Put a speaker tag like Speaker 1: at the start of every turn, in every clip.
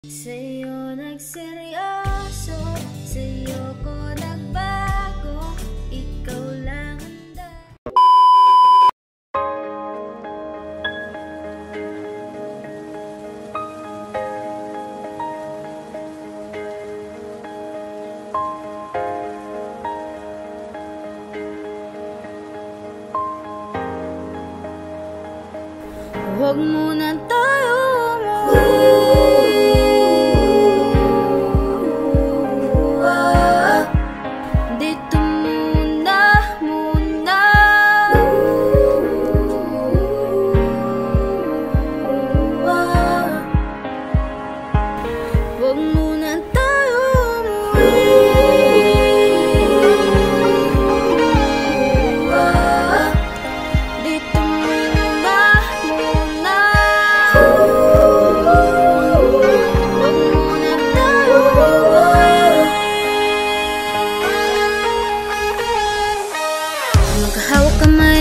Speaker 1: Sa'yo nagseryoso, sa'yo ko nagbago, ikaw lang handa. Huwag muna tayo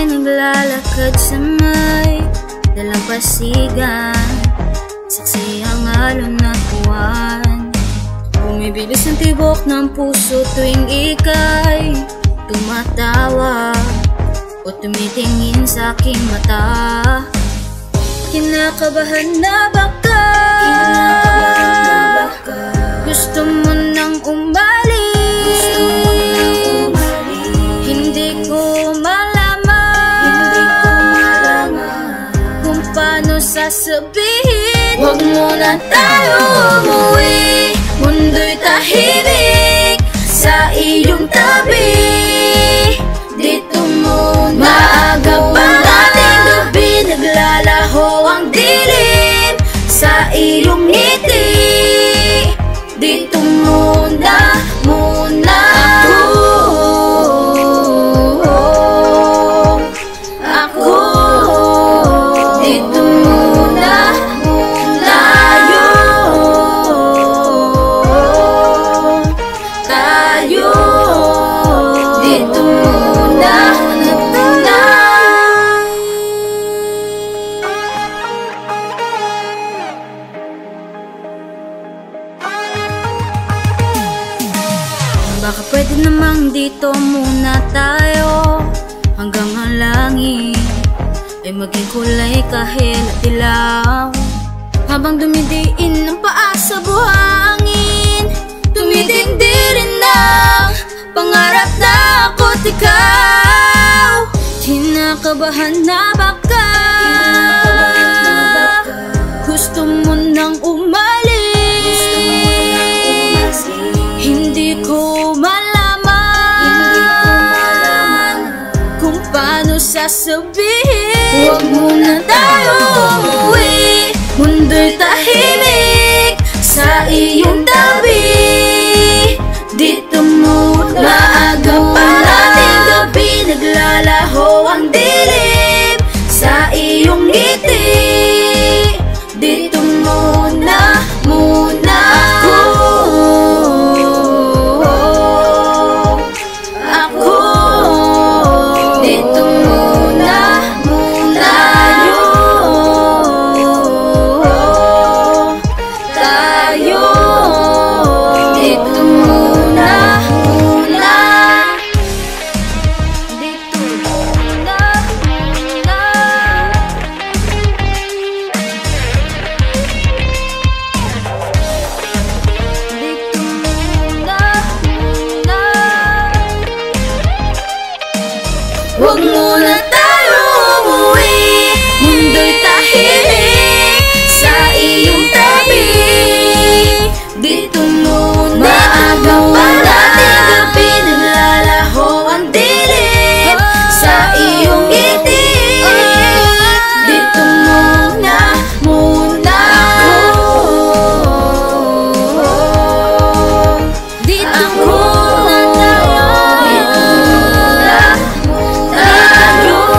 Speaker 1: naglalakad sa may dalampasigan, saksi ang alon na buwan. Bumibilis ang tibok ng puso tuwing ika'y tumatawa o tumitingin sa aking mata. Kinakabahan na baka gusto mo nang umalis. Hindi ko sasabihin, huwag muna tayo umuwi. Mundo'y tahimik sa iyong tabi. Dito muna, maaga pa ating gabi, naglalaho ang dilim sa iyong ngiti. Dito muna, baka pwede namang dito muna tayo hanggang ang langit ay maging kulay kahit dilaw. Habang dumidiin ng paa sa buhangin, tumitindi rin ang pangarap na ako't ikaw. Kinakabahan na baka gusto mo nang umalis. Hindi ko malaman kung paano sasabihin, huwag muna tayo umuwi. Mundo'y tahimik sa iyong tabi. Dito muna, maaga pa ating gabi, naglalaho ang dilim sa iyong ngiti. Dito muna huwag muna tayo umuwi. Mundo'y tahimik sa iyong tabi. Dito muna, maaga pa ating gabi, naglalaho ang dilim sa iyong ngiti. Dito muna dito muna tayo.